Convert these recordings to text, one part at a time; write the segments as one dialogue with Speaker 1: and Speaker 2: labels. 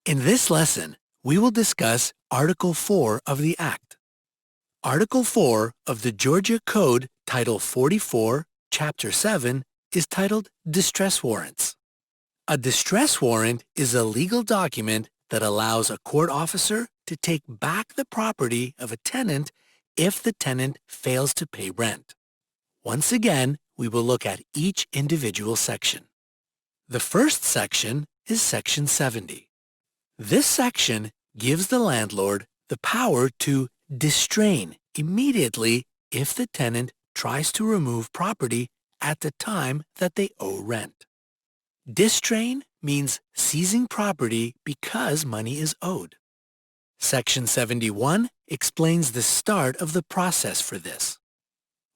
Speaker 1: In this lesson, we will discuss Article 4 of the Act. Article 4 of the Georgia Code, Title 44, Chapter 7, is titled Distress Warrants. A distress warrant is a legal document that allows a court officer to take back the property of a tenant if the tenant fails to pay rent. Once again, we will look at each individual section. The first section is Section 70. This section gives the landlord the power to distrain immediately if the tenant tries to remove property at the time that they owe rent. Distrain means seizing property because money is owed. Section 71 explains the start of the process for this.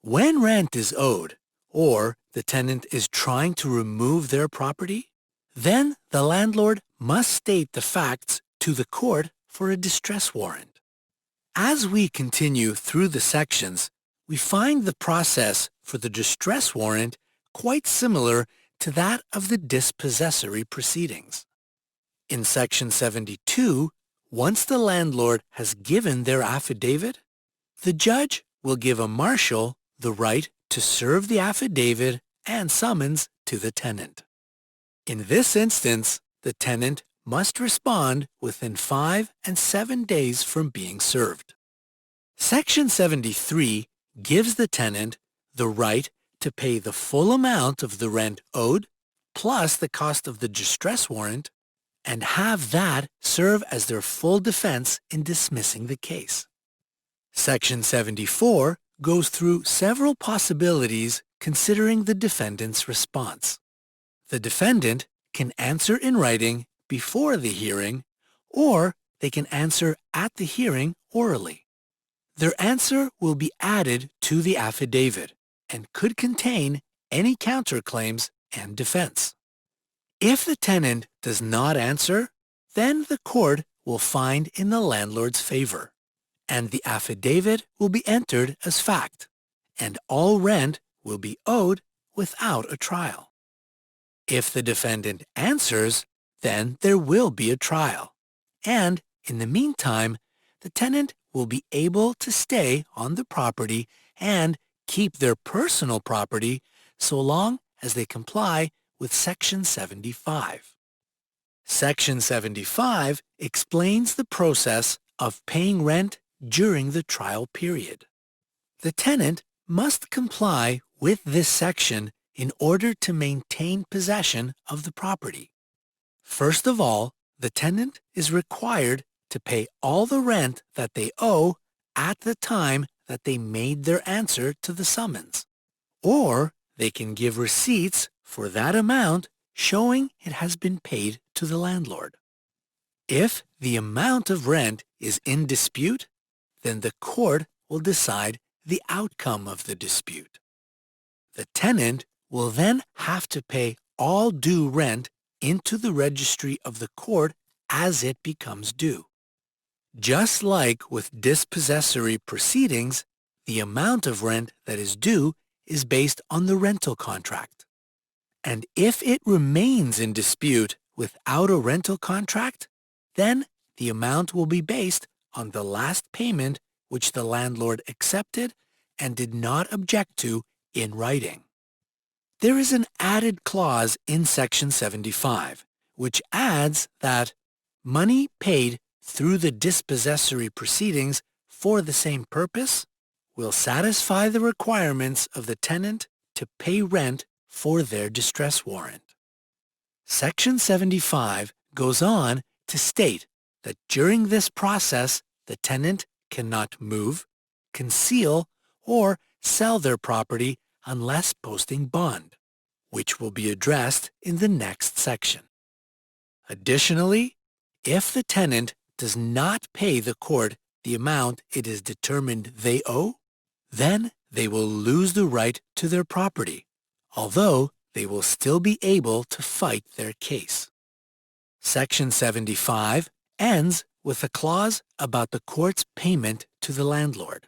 Speaker 1: When rent is owed, or the tenant is trying to remove their property, then the landlord must state the facts to the court for a distress warrant. As we continue through the sections, we find the process for the distress warrant quite similar to that of the dispossessory proceedings. In Section 72, once the landlord has given their affidavit, the judge will give a marshal the right to serve the affidavit and summons to the tenant. In this instance, the tenant must respond within 5 and 7 days from being served. Section 73 gives the tenant the right to pay the full amount of the rent owed plus the cost of the distress warrant and have that serve as their full defense in dismissing the case. Section 74 goes through several possibilities considering the defendant's response. The defendant can answer in writing before the hearing, or they can answer at the hearing orally. Their answer will be added to the affidavit and could contain any counterclaims and defense. If the tenant does not answer, then the court will find in the landlord's favor, and the affidavit will be entered as fact, and all rent will be owed without a trial. If the defendant answers, then there will be a trial, and in the meantime, the tenant will be able to stay on the property and keep their personal property so long as they comply with Section 75. Section 75 explains the process of paying rent during the trial period. The tenant must comply with this section in order to maintain possession of the property. First of all, the tenant is required to pay all the rent that they owe at the time that they made their answer to the summons, or they can give receipts for that amount showing it has been paid to the landlord. If the amount of rent is in dispute, then the court will decide the outcome of the dispute. The tenant will then have to pay all due rent into the registry of the court as it becomes due. Just like with dispossessory proceedings, the amount of rent that is due is based on the rental contract. And if it remains in dispute without a rental contract, then the amount will be based on the last payment which the landlord accepted and did not object to in writing. There is an added clause in Section 75, which adds that money paid through the dispossessory proceedings for the same purpose will satisfy the requirements of the tenant to pay rent for their distress warrant. Section 75 goes on to state that during this process, the tenant cannot move, conceal, or sell their property unless posting bond, which will be addressed in the next section. Additionally, if the tenant does not pay the court the amount it is determined they owe, then they will lose the right to their property, although they will still be able to fight their case. Section 75 ends with a clause about the court's payment to the landlord.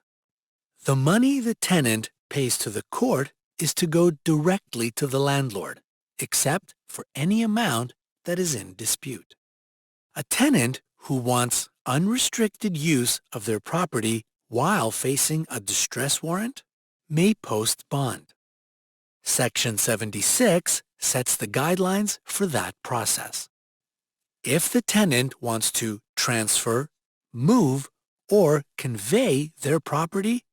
Speaker 1: The money the tenant pays to the court is to go directly to the landlord, except for any amount that is in dispute. A tenant who wants unrestricted use of their property while facing a distress warrant may post bond. Section 76 sets the guidelines for that process. If the tenant wants to transfer, move, or convey their property,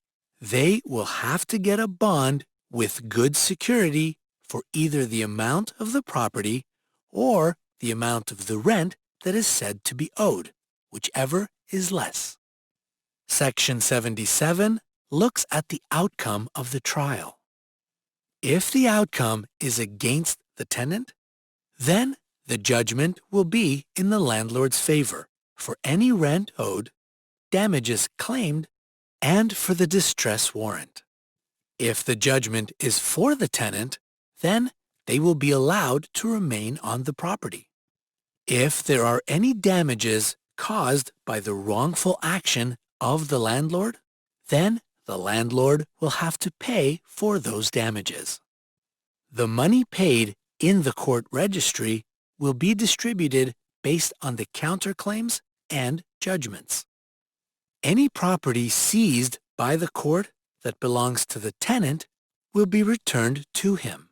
Speaker 1: they will have to get a bond with good security for either the amount of the property or the amount of the rent that is said to be owed, whichever is less. Section 77 looks at the outcome of the trial. If the outcome is against the tenant, then the judgment will be in the landlord's favor for any rent owed, damages claimed, and for the distress warrant. If the judgment is for the tenant, then they will be allowed to remain on the property. If there are any damages caused by the wrongful action of the landlord, then the landlord will have to pay for those damages. The money paid in the court registry will be distributed based on the counterclaims and judgments. Any property seized by the court that belongs to the tenant will be returned to him.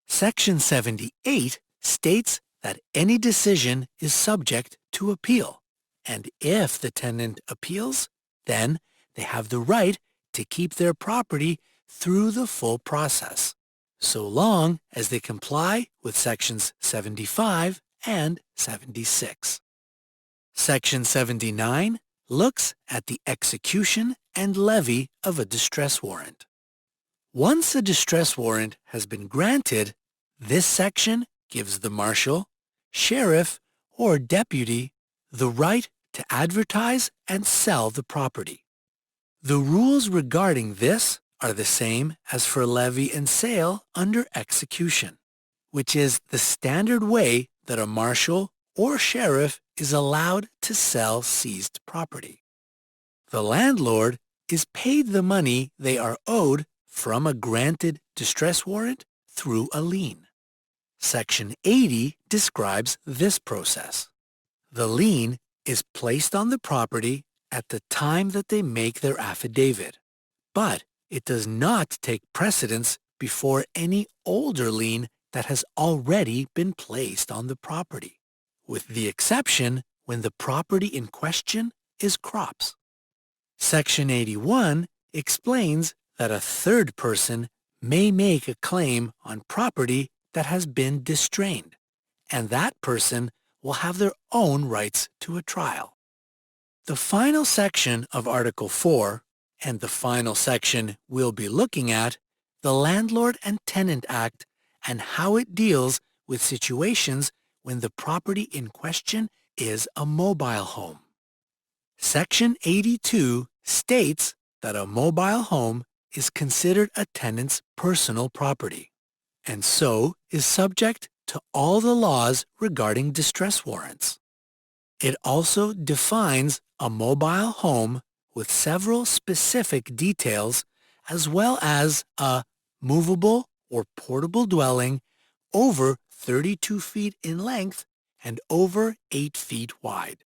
Speaker 1: Section 78 states that any decision is subject to appeal, and if the tenant appeals, then they have the right to keep their property through the full process, so long as they comply with Sections 75 and 76. Section 79 looks at the execution and levy of a distress warrant. Once a distress warrant has been granted, this section gives the marshal, sheriff, or deputy the right to advertise and sell the property. The rules regarding this are the same as for levy and sale under execution, which is the standard way that a marshal or sheriff is allowed to sell seized property. The landlord is paid the money they are owed from a granted distress warrant through a lien. Section 80 describes this process. The lien is placed on the property at the time that they make their affidavit, but it does not take precedence before any older lien that has already been placed on the property, with the exception when the property in question is crops. Section 81 explains that a third person may make a claim on property that has been distrained, and that person will have their own rights to a trial. The final section of Article 4, and the final section we'll be looking at, the Landlord and Tenant Act and how it deals with situations when the property in question is a mobile home. Section 82 states that a mobile home is considered a tenant's personal property, and so is subject to all the laws regarding distress warrants. It also defines a mobile home with several specific details, as well as a movable or portable dwelling over 32 feet in length and over 8 feet wide.